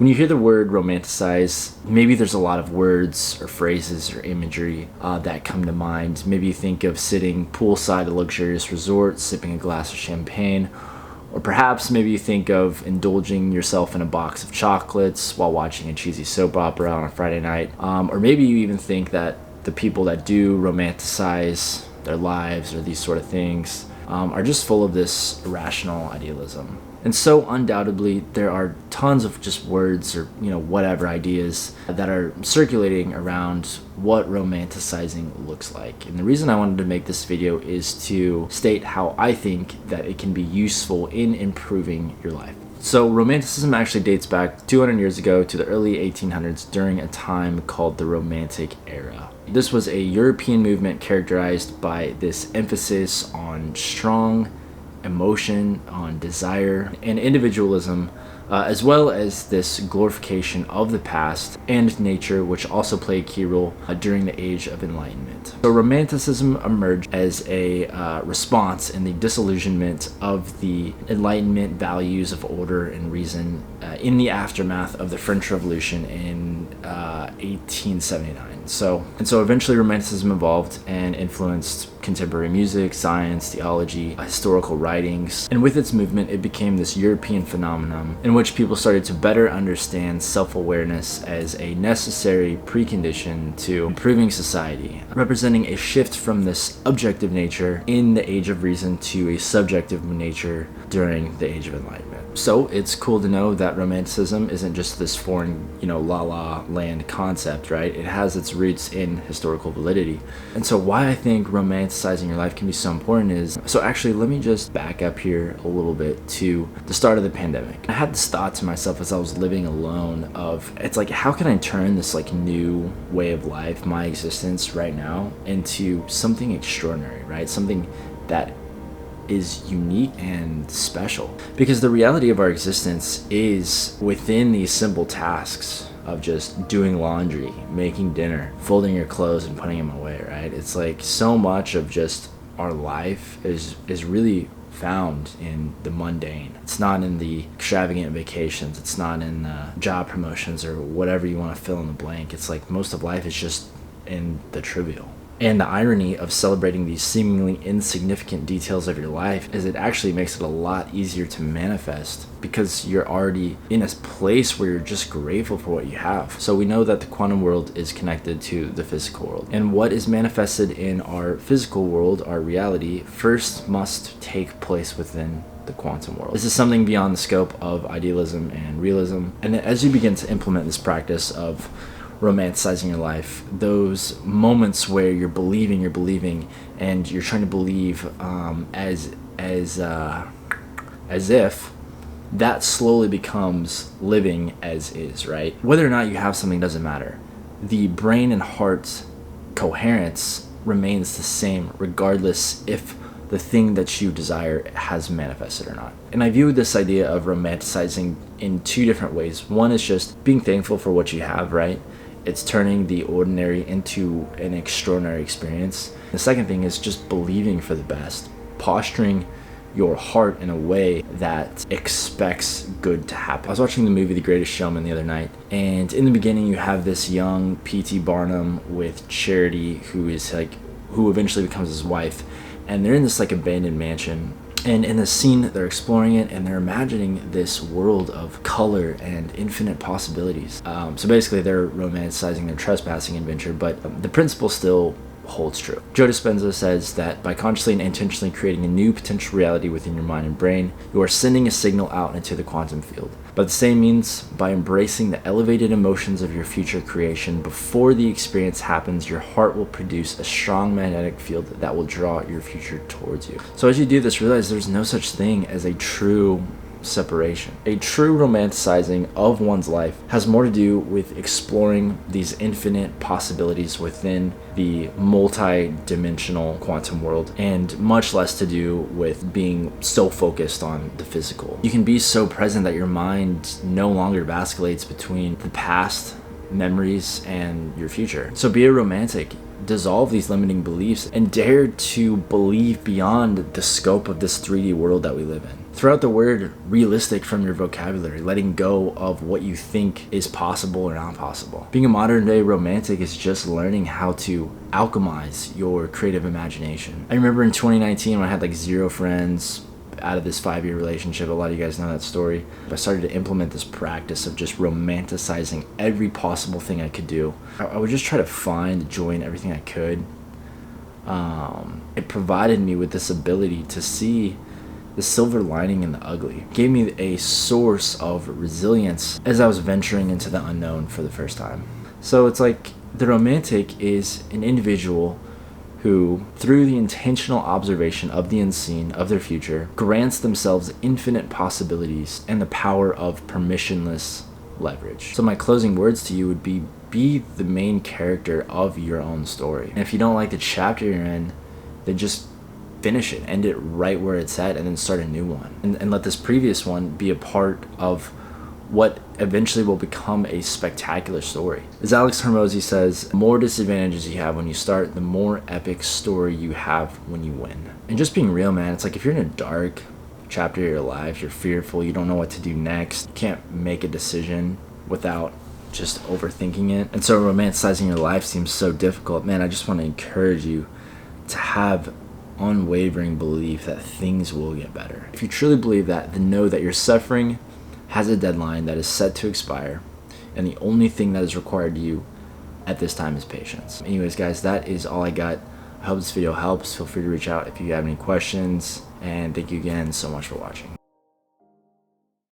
When you hear the word romanticize, maybe there's a lot of words or phrases or imagery that come to mind. Maybe you think of sitting poolside at a luxurious resort, sipping a glass of champagne, or perhaps maybe you think of indulging yourself in a box of chocolates while watching a cheesy soap opera on a Friday night. Or maybe you even think that the people that do romanticize their lives or these sort of things are just full of this irrational idealism. And so undoubtedly there are tons of just words or whatever ideas that are circulating around what romanticizing looks like. And the reason I wanted to make this video is to state how I think that it can be useful in improving your life. So romanticism actually dates back 200 years ago to the early 1800s during a time called the Romantic Era. This was a European movement characterized by this emphasis on strong emotion, on desire, and individualism, as well as this glorification of the past and nature, which also played a key role during the Age of Enlightenment. So Romanticism emerged as a response in the disillusionment of the Enlightenment values of order and reason in the aftermath of the French Revolution in 1879. So eventually Romanticism evolved and influenced contemporary music, science, theology, historical writings, and with its movement it became this European phenomenon in which people started to better understand self-awareness as a necessary precondition to improving society, representing a shift from this objective nature in the Age of Reason to a subjective nature during the Age of Enlightenment. So it's cool to know that Romanticism isn't just this foreign, la-la land concept, right? It has its roots in historical validity. And so why I think romanticizing your life can be so important is, so actually let me just back up here a little bit to the start of the pandemic. I had this thought to myself as I was living alone of, it's like, how can I turn this new way of life, my existence right now, into something extraordinary, right? Something that is unique and special, because the reality of our existence is within these simple tasks of just doing laundry, making dinner, folding your clothes and putting them away, right? It's like so much of just our life is really found in the mundane. It's not in the extravagant vacations, it's not in job promotions or whatever you want to fill in the blank. It's like most of life is just in the trivial. And the irony of celebrating these seemingly insignificant details of your life is it actually makes it a lot easier to manifest, because you're already in a place where you're just grateful for what you have. So we know that the quantum world is connected to the physical world. And what is manifested in our physical world, our reality, first must take place within the quantum world. This is something beyond the scope of idealism and realism. And as you begin to implement this practice of romanticizing your life, those moments where you're believing and you're trying to believe as if, that slowly becomes living as is, right? Whether or not you have something doesn't matter. The brain and heart coherence remains the same regardless if the thing that you desire has manifested or not. And I view this idea of romanticizing in two different ways. One is just being thankful for what you have, right? It's turning the ordinary into an extraordinary experience. The second thing is just believing for the best, posturing your heart in a way that expects good to happen. I was watching the movie The Greatest Showman the other night, and in the beginning you have this young P.T. Barnum with Charity, who eventually becomes his wife, and they're in this abandoned mansion. And in the scene, they're exploring it and they're imagining this world of color and infinite possibilities. So basically, they're romanticizing their trespassing adventure, but the principle still holds true. Joe Dispenza says that by consciously and intentionally creating a new potential reality within your mind and brain, you are sending a signal out into the quantum field. By the same means, by embracing the elevated emotions of your future creation before the experience happens, your heart will produce a strong magnetic field that will draw your future towards you. So as you do this, realize there's no such thing as a true separation. A true romanticizing of one's life has more to do with exploring these infinite possibilities within the multi-dimensional quantum world, and much less to do with being so focused on the physical. You can be so present that your mind no longer vacillates between the past, memories, and your future. So be a romantic. Dissolve these limiting beliefs and dare to believe beyond the scope of this 3D world that we live in. Throw out the word realistic from your vocabulary, letting go of what you think is possible or not possible. Being a modern day romantic is just learning how to alchemize your creative imagination. I remember in 2019 when I had like 0 friends out of this 5-year relationship. A lot of you guys know that story. I started to implement this practice of just romanticizing every possible thing I could do. I would just try to find joy in everything I could. It provided me with this ability to see the silver lining in the ugly. It gave me a source of resilience as I was venturing into the unknown for the first time. So it's like the romantic is an individual who, through the intentional observation of the unseen, of their future, grants themselves infinite possibilities and the power of permissionless leverage. So my closing words to you would be the main character of your own story. And if you don't like the chapter you're in, then just finish it, end it right where it's at, and then start a new one. And let this previous one be a part of what eventually will become a spectacular story. As Alex Hormozy says, the more disadvantages you have when you start, the more epic story you have when you win. And just being real, man, it's like if you're in a dark chapter of your life, you're fearful, you don't know what to do next, you can't make a decision without just overthinking it. And so romanticizing your life seems so difficult. Man, I just want to encourage you to have unwavering belief that things will get better. If you truly believe that, then know that your suffering has a deadline that is set to expire, and the only thing that is required of you at this time is patience. Anyways, guys, that is all I got. I hope this video helps. Feel free to reach out if you have any questions, and thank you again so much for watching.